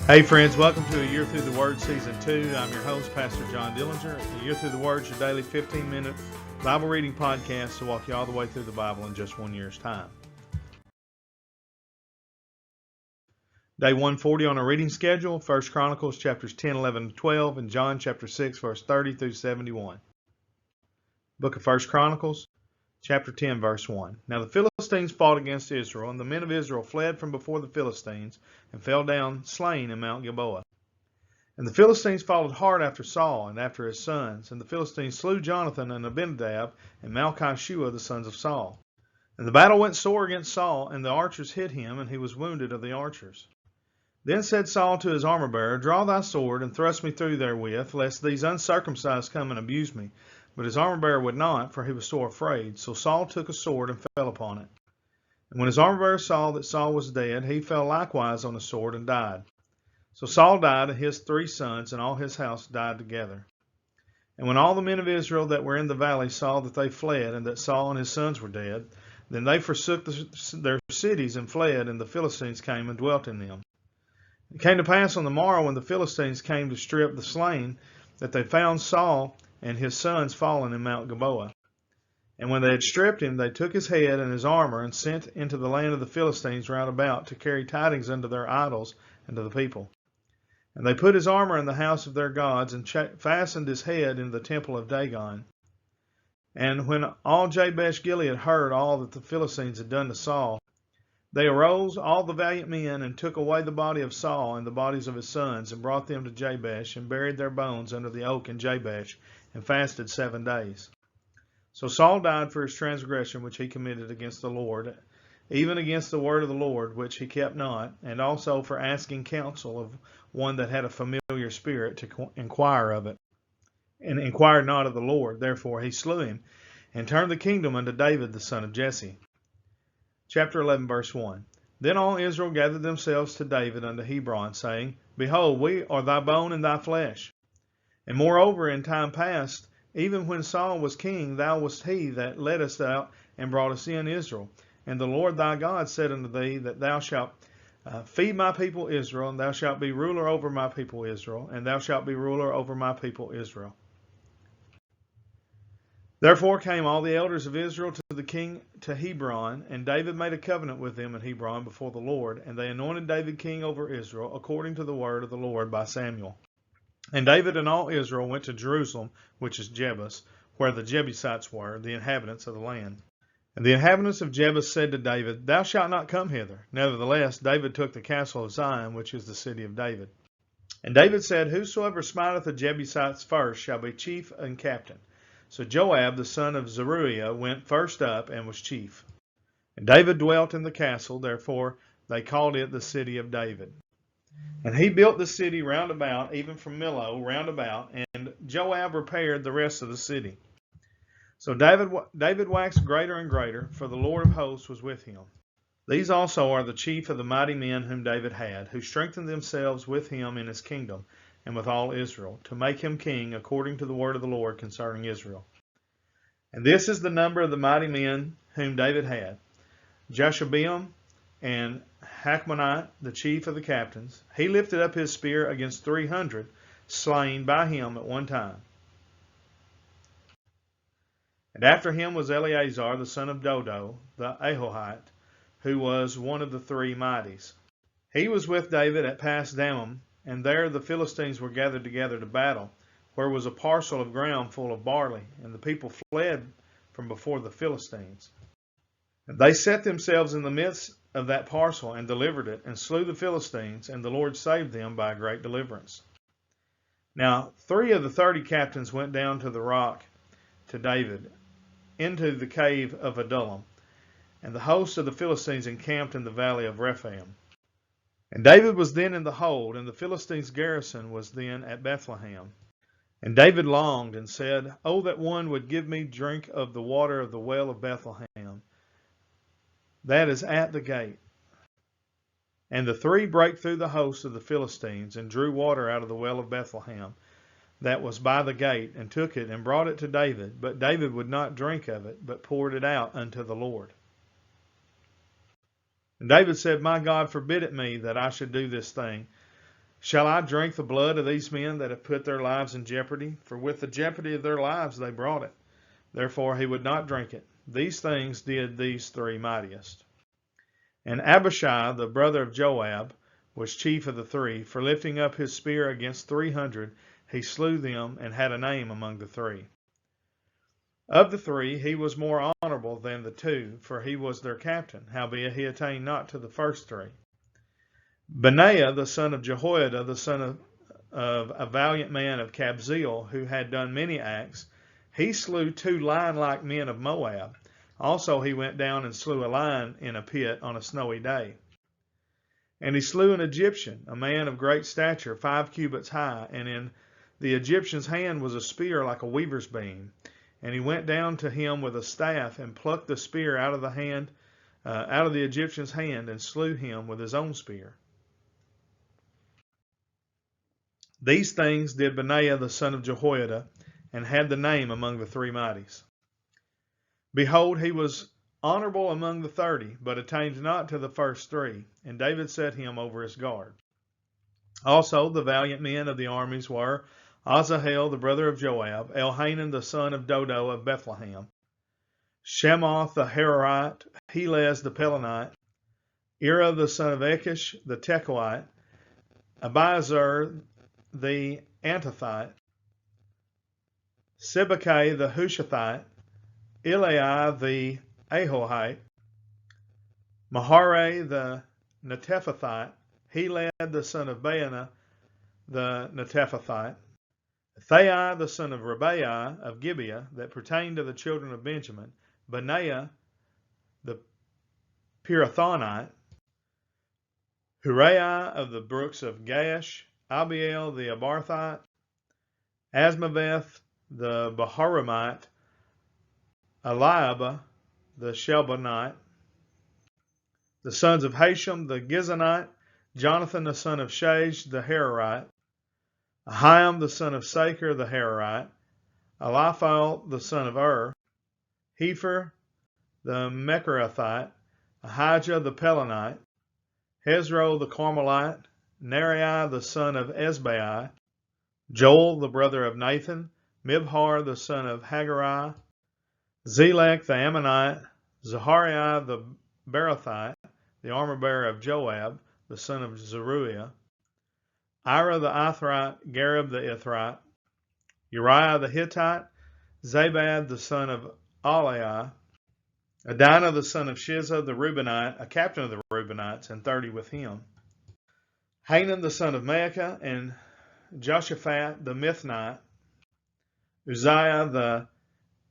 Hey friends, welcome to A Year Through the Word Season 2. I'm your host, Pastor John Dillinger. A Year Through the Word is your daily 15-minute Bible reading podcast to walk you all the way through the Bible in just 1 year's time. Day 140 on our reading schedule, 1 Chronicles chapters 10, 11, to 12, and John chapter 6, verse 30 through 71. Book of 1 Chronicles, chapter 10, verse 1. Now the Philistines fought against Israel, and the men of Israel fled from before the Philistines and fell down slain in Mount Gilboa. And the Philistines followed hard after Saul and after his sons, and the Philistines slew Jonathan and Abinadab and Malchishua, the sons of Saul. And the battle went sore against Saul, and the archers hit him, and he was wounded of the archers. Then said Saul to his armor-bearer, Draw thy sword, and thrust me through therewith, lest these uncircumcised come and abuse me. But his armor-bearer would not, for he was sore afraid. So Saul took a sword and fell upon it. And when his armor-bearer saw that Saul was dead, he fell likewise on the sword and died. So Saul died, and his 3 sons, and all his house died together. And when all the men of Israel that were in the valley saw that they fled, and that Saul and his sons were dead, then they forsook their cities and fled, and the Philistines came and dwelt in them. It came to pass on the morrow, when the Philistines came to strip the slain, that they found Saul and his sons fallen in Mount Gilboa. And when they had stripped him, they took his head and his armor, and sent into the land of the Philistines round about, to carry tidings unto their idols and to the people. And they put his armor in the house of their gods, and fastened his head in the temple of Dagon. And when all Jabesh Gilead heard all that the Philistines had done to Saul, they arose, all the valiant men, and took away the body of Saul and the bodies of his sons, and brought them to Jabesh, and buried their bones under the oak in Jabesh, and fasted 7 days. So Saul died for his transgression which he committed against the Lord, even against the word of the Lord, which he kept not, and also for asking counsel of one that had a familiar spirit to inquire of it, and inquired not of the Lord. Therefore he slew him, and turned the kingdom unto David the son of Jesse. Chapter 11, verse 1. Then all Israel gathered themselves to David unto Hebron, saying, Behold, we are thy bone and thy flesh. And moreover, in time past, even when Saul was king, thou wast he that led us out and brought us in Israel. And the Lord thy God said unto thee, that thou shalt feed my people Israel, and thou shalt be ruler over my people Israel, and thou shalt be ruler over my people Israel. Therefore came all the elders of Israel to the king to Hebron, and David made a covenant with them in Hebron before the Lord, and they anointed David king over Israel, according to the word of the Lord by Samuel. And David and all Israel went to Jerusalem, which is Jebus, where the Jebusites were, the inhabitants of the land. And the inhabitants of Jebus said to David, Thou shalt not come hither. Nevertheless, David took the castle of Zion, which is the city of David. And David said, Whosoever smiteth the Jebusites first shall be chief and captain. So Joab the son of Zeruiah went first up and was chief. And David dwelt in the castle, therefore they called it the city of David. And he built the city round about, even from Millo round about, and Joab repaired the rest of the city. So David waxed greater and greater, for the Lord of hosts was with him. These also are the chief of the mighty men whom David had, who strengthened themselves with him in his kingdom, and with all Israel, to make him king according to the word of the Lord concerning Israel. And this is the number of the mighty men whom David had: Jashobeam and Hachmonite, the chief of the captains. He lifted up his spear against 300, slain by him at one time. And after him was Eleazar, the son of Dodo, the Ahohite, who was one of the 3 mighties. He was with David at Pas-dammim, and there the Philistines were gathered together to battle, where was a parcel of ground full of barley, and the people fled from before the Philistines. And they set themselves in the midst of that parcel, and delivered it, and slew the Philistines, and the Lord saved them by a great deliverance. Now 3 of the 30 captains went down to the rock to David, into the cave of Adullam, and the host of the Philistines encamped in the valley of Rephaim. And David was then in the hold, and the Philistines' garrison was then at Bethlehem. And David longed, and said, Oh, that one would give me drink of the water of the well of Bethlehem, that is at the gate. And the 3 brake through the host of the Philistines, and drew water out of the well of Bethlehem, that was by the gate, and took it, and brought it to David. But David would not drink of it, but poured it out unto the Lord. And David said, My God forbid it me that I should do this thing. Shall I drink the blood of these men that have put their lives in jeopardy? For with the jeopardy of their lives they brought it. Therefore he would not drink it. These things did these three mightiest. And Abishai, the brother of Joab, was chief of the three. For lifting up his spear against 300, he slew them and had a name among the three. Of the three, he was more honorable than the two, for he was their captain. Howbeit he attained not to the first three. Benaiah, the son of Jehoiada, the son of a valiant man of Kabzeel, who had done many acts, he slew 2 lion-like men of Moab. Also he went down and slew a lion in a pit on a snowy day. And he slew an Egyptian, a man of great stature, 5 cubits high, and in the Egyptian's hand was a spear like a weaver's beam. And he went down to him with a staff and plucked the spear out of the Egyptian's hand, and slew him with his own spear. These things did Benaiah the son of Jehoiada, and had the name among the three mighties. Behold, he was honorable among the 30, but attained not to the first three, and David set him over his guard. Also the valiant men of the armies were Asahel the brother of Joab, Elhanan the son of Dodo of Bethlehem, Shemoth the Hararite, Helez the Pelonite, Ira the son of Achish the Tekoite, Abiezer the Antothite, Sibbecai the Hushathite, Eliai the Ahohite, Mahare the Netephathite, Heled the son of Baana the Netephathite, Thai the son of Rabbai of Gibeah, that pertained to the children of Benjamin, Benaiah the Pirathonite, Huriah of the brooks of Gash, Abiel the Abarthite, Asmaveth the Baharamite, Eliab the Shelbanite, the sons of Hashem the Gizonite, Jonathan the son of Shage the Hararite, Ahiam the son of Saker the Hararite, Eliphal the son of Hefer the Mecherathite, Ahijah the Pelonite, Hezro the Carmelite, Neriah the son of Esbai, Joel the brother of Nathan, Mibhar the son of Hagariah, Zelek the Ammonite, Zahariah the Berathite, the armor-bearer of Joab, the son of Zeruiah, Ira the Ithrite, Gareb the Ithrite, Uriah the Hittite, Zabad the son of Aliah, Adinah the son of Shizah the Reubenite, a captain of the Reubenites, and 30 with him, Hanan the son of Maacah, and Joshaphat the Mithnite, Uzziah the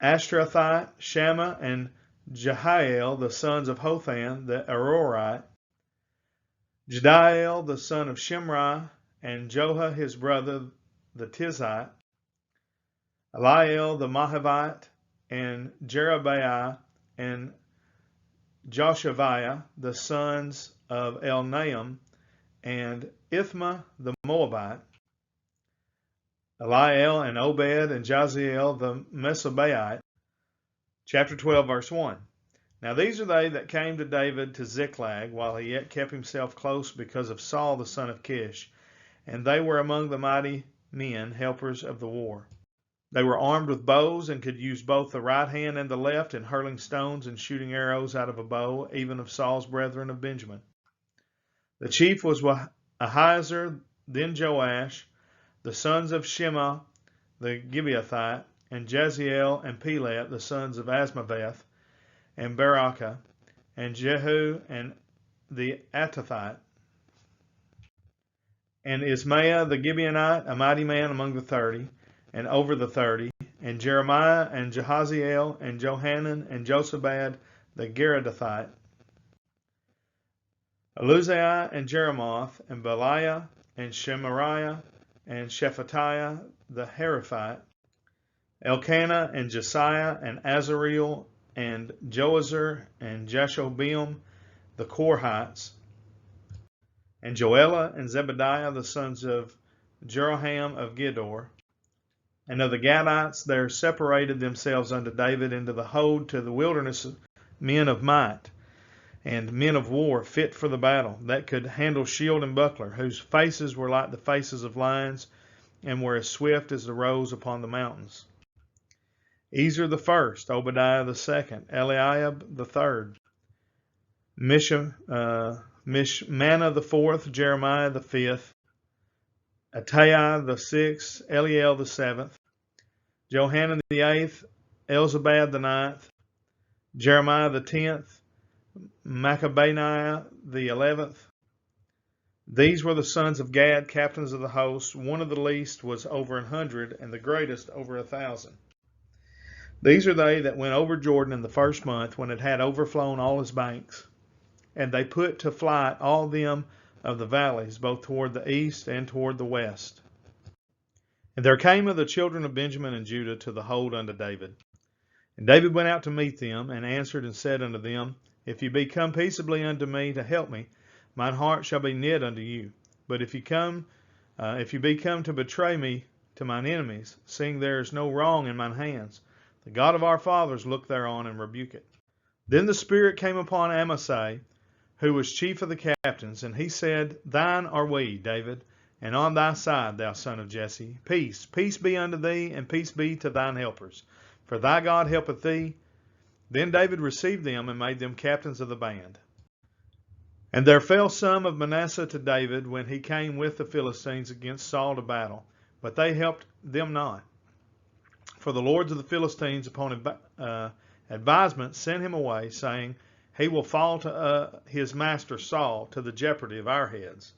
Ashtrathite, Shammah, and Jehiel the sons of Hothan the Arorite, Jediel the son of Shimri, and Joha his brother the Tizite, Eliel the Mahavite, and Jerubbaiah, and Joshaviah the sons of Elnaam, and Ithma the Moabite, Eliel and Obed and Jaziel the Mesobaite. Chapter 12, verse 1. Now these are they that came to David to Ziklag, while he yet kept himself close because of Saul the son of Kish. And they were among the mighty men, helpers of the war. They were armed with bows, and could use both the right hand and the left in hurling stones and shooting arrows out of a bow, even of Saul's brethren of Benjamin. The chief was Ahiezer, then Joash, the sons of Shema the Gibeathite, and Jeziel and Pelet, the sons of Asmaveth, and Barakah, and Jehu and the Attathite, and Ismaiah the Gibeonite, a mighty man among the 30, and over the 30, and Jeremiah and Jehaziel and Johanan and Josabad the Geradathite, Eluzai and Jeremoth and Beliah and Shemariah and Shephatiah the Heraphite, Elkanah and Josiah and Azareel and Joazar and Jashobeam the Korhites, and Joelah and Zebediah the sons of Jeroham of Gedor. And of the Gadites there separated themselves unto David into the hold to the wilderness men of might. and men of war fit for the battle, that could handle shield and buckler, whose faces were like the faces of lions, and were as swift as the roes upon the mountains. Ezer the first, Obadiah the second, Eliab the third, Mishmannah the fourth, Jeremiah the fifth, Attaiah the sixth, Eliel the seventh, Johanan the eighth, Elzabad the ninth, Jeremiah the 10th, Maccabaniah the 11th. These were the sons of Gad, captains of the host. One of the least was over 100, and the greatest over 1,000. These are they that went over Jordan in the first month, when it had overflown all his banks. And they put to flight all them of the valleys, both toward the east and toward the west. And there came of the children of Benjamin and Judah to the hold unto David. And David went out to meet them, and answered and said unto them, If ye be come peaceably unto me to help me, mine heart shall be knit unto you. But if ye be come to betray me to mine enemies, seeing there is no wrong in mine hands, the God of our fathers look thereon and rebuke it. Then the Spirit came upon Amasai, who was chief of the captains, and he said, Thine are we, David, and on thy side, thou son of Jesse. Peace, peace be unto thee, and peace be to thine helpers. For thy God helpeth thee. Then David received them, and made them captains of the band. And there fell some of Manasseh to David, when he came with the Philistines against Saul to battle, but they helped them not. For the lords of the Philistines upon advisement sent him away, saying, He will fall to his master Saul, to the jeopardy of our heads.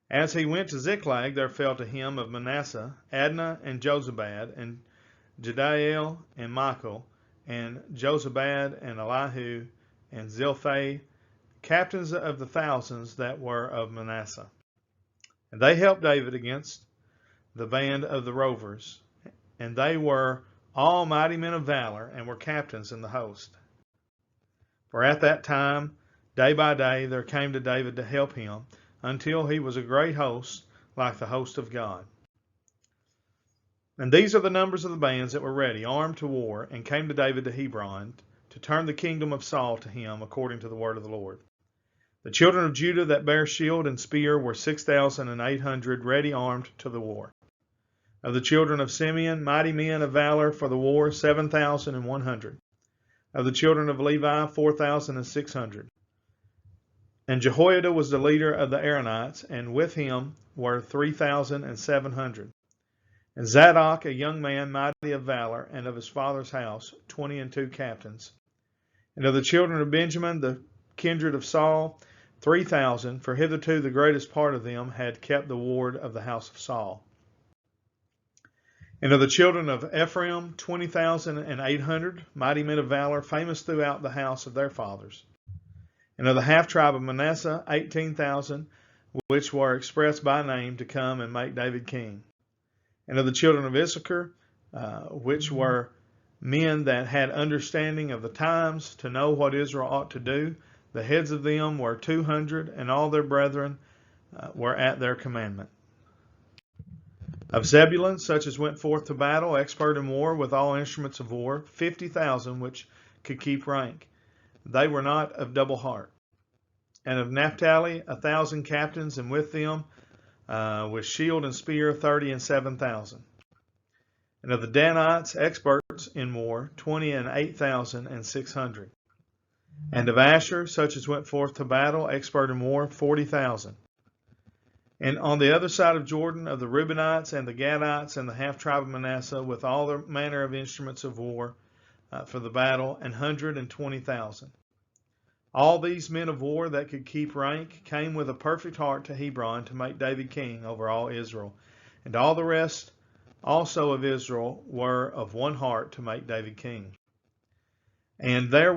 As he went to Ziklag, there fell to him of Manasseh Adnah and Jozabad, and Jediael and Michael, and Jozabad and Elihu, and Zilthai, captains of the thousands that were of Manasseh. And they helped David against the band of the rovers, and they were all mighty men of valor, and were captains in the host. For at that time, day by day, there came to David to help him, until he was a great host, like the host of God. And these are the numbers of the bands that were ready, armed to war, and came to David to Hebron, to turn the kingdom of Saul to him, according to the word of the Lord. The children of Judah that bare shield and spear were 6,800, ready armed to the war. Of the children of Simeon, mighty men of valor for the war, 7,100. Of the children of Levi, 4,600. And Jehoiada was the leader of the Aaronites, and with him were 3,700. And Zadok, a young man mighty of valor, and of his father's house, 22 captains. And of the children of Benjamin, the kindred of Saul, 3,000, for hitherto the greatest part of them had kept the ward of the house of Saul. And of the children of Ephraim, 20,800, mighty men of valor, famous throughout the house of their fathers. And of the half tribe of Manasseh, 18,000, which were expressed by name to come and make David king. And of the children of Issachar, which were men that had understanding of the times, to know what Israel ought to do, the heads of them were 200, and all their brethren were at their commandment. Of Zebulun, such as went forth to battle, expert in war, with all instruments of war, 50,000 which could keep rank. They were not of double heart. And of Naphtali, 1,000 captains, and with them, with shield and spear, 37,000. And of the Danites, experts in war, 28,600. And of Asher, such as went forth to battle, expert in war, 40,000. And on the other side of Jordan, of the Reubenites and the Gadites and the half tribe of Manasseh, with all their manner of instruments of war for the battle, 120,000. All these men of war that could keep rank came with a perfect heart to Hebron to make David king over all Israel. And all the rest also of Israel were of one heart to make David king. And there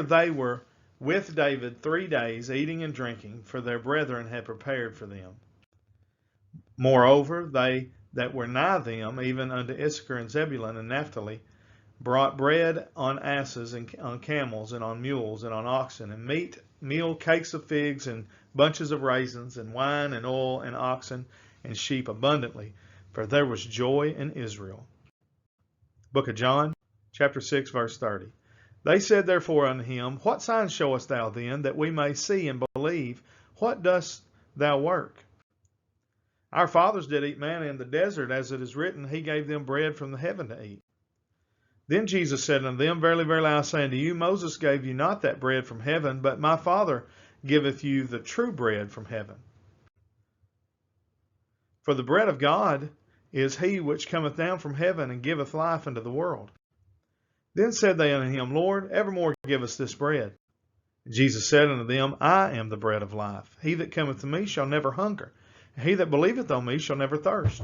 they were with David 3 days, eating and drinking, for their brethren had prepared for them. Moreover, they that were nigh them, even unto Issachar and Zebulun and Naphtali, brought bread on asses and on camels and on mules and on oxen, and meat, meal, cakes of figs and bunches of raisins, and wine and oil and oxen and sheep abundantly, for there was joy in Israel. Book of John, chapter 6, verse 30. They said therefore unto him, What sign showest thou then, that we may see and believe? What dost thou work? Our fathers did eat manna in the desert, as it is written, He gave them bread from the heaven to eat. Then Jesus said unto them, Verily, verily, I say unto you, Moses gave you not that bread from heaven, but my Father giveth you the true bread from heaven. For the bread of God is he which cometh down from heaven, and giveth life unto the world. Then said they unto him, Lord, evermore give us this bread. And Jesus said unto them, I am the bread of life. He that cometh to me shall never hunger, and he that believeth on me shall never thirst.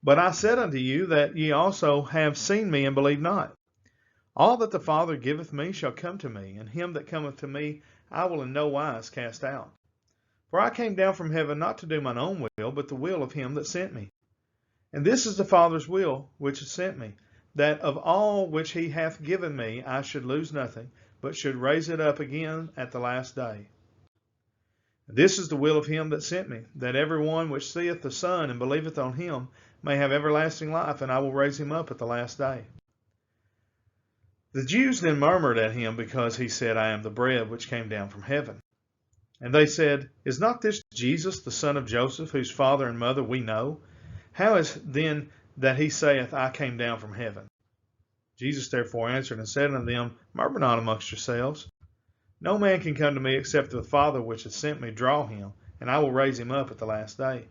But I said unto you that ye also have seen me and believe not. All that the Father giveth me shall come to me, and him that cometh to me I will in no wise cast out. For I came down from heaven not to do mine own will, but the will of him that sent me. And this is the Father's will which has sent me, that of all which he hath given me I should lose nothing, but should raise it up again at the last day. And this is the will of him that sent me, that every one which seeth the Son and believeth on him may have everlasting life, and I will raise him up at the last day. The Jews then murmured at him, because he said, I am the bread which came down from heaven. And they said, Is not this Jesus, the son of Joseph, whose father and mother we know? How is then that he saith, I came down from heaven? Jesus therefore answered and said unto them, Murmur not amongst yourselves. No man can come to me except the Father which hath sent me draw him, and I will raise him up at the last day.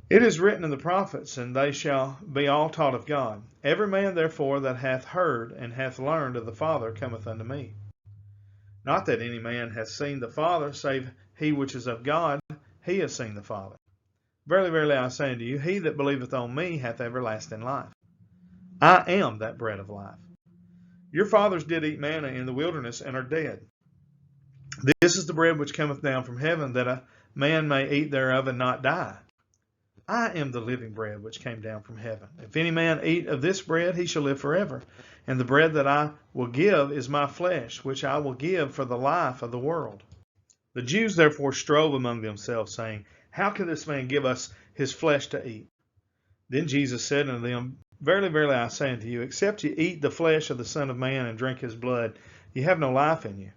It is written in the prophets, and they shall be all taught of God. Every man therefore that hath heard and hath learned of the Father cometh unto me. Not that any man hath seen the Father, save he which is of God, he hath seen the Father. Verily, verily, I say unto you, he that believeth on me hath everlasting life. I am that bread of life. Your fathers did eat manna in the wilderness, and are dead. This is the bread which cometh down from heaven, that a man may eat thereof and not die. I am the living bread which came down from heaven. If any man eat of this bread, he shall live forever. And the bread that I will give is my flesh, which I will give for the life of the world. The Jews therefore strove among themselves, saying, How can this man give us his flesh to eat? Then Jesus said unto them, Verily, verily, I say unto you, except ye eat the flesh of the Son of Man and drink his blood, ye have no life in you.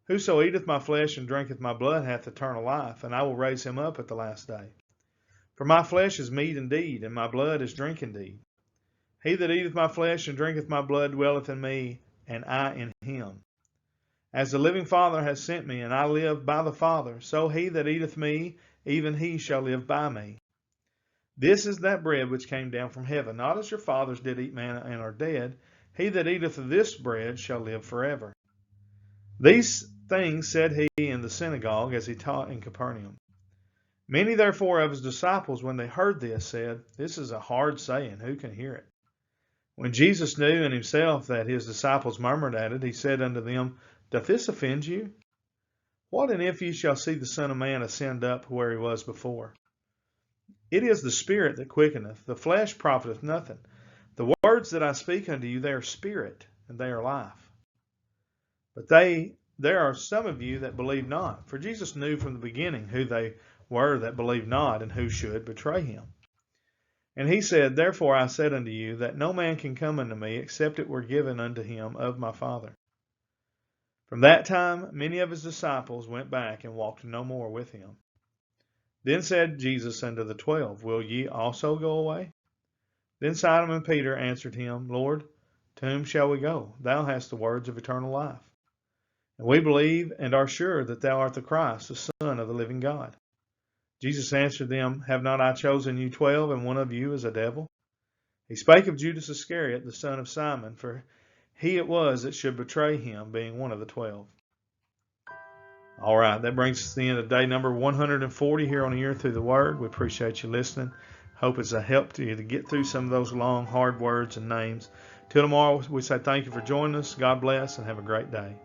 Whoso eateth my flesh and drinketh my blood hath eternal life, and I will raise him up at the last day. For my flesh is meat indeed, and my blood is drink indeed. He that eateth my flesh and drinketh my blood dwelleth in me, and I in him. As the living Father hath sent me, and I live by the Father, so he that eateth me, even he shall live by me. This is that bread which came down from heaven, not as your fathers did eat manna and are dead. He that eateth of this bread shall live forever. These things said he in the synagogue, as he taught in Capernaum. Many therefore of his disciples, when they heard this, said, This is a hard saying, who can hear it? When Jesus knew in himself that his disciples murmured at it, he said unto them, Doth this offend you? What and if ye shall see the Son of Man ascend up where he was before? It is the Spirit that quickeneth, the flesh profiteth nothing. The words that I speak unto you, they are spirit, and they are life. But there are some of you that believe not. For Jesus knew from the beginning who they were that believed not, and who should betray him. And he said, Therefore I said unto you, that no man can come unto me, except it were given unto him of my Father. From that time many of his disciples went back, and walked no more with him. Then said Jesus unto the 12, Will ye also go away? Then Simon Peter answered him, Lord, to whom shall we go? Thou hast the words of eternal life. And we believe and are sure that thou art the Christ, the Son of the living God. Jesus answered them, Have not I chosen you 12, and one of you is a devil? He spake of Judas Iscariot, the son of Simon, for he it was that should betray him, being one of the 12. All right, that brings us to the end of day number 140 here on A Year Through the Word. We appreciate you listening. Hope it's a help to you to get through some of those long, hard words and names. Till tomorrow, we say thank you for joining us. God bless, and have a great day.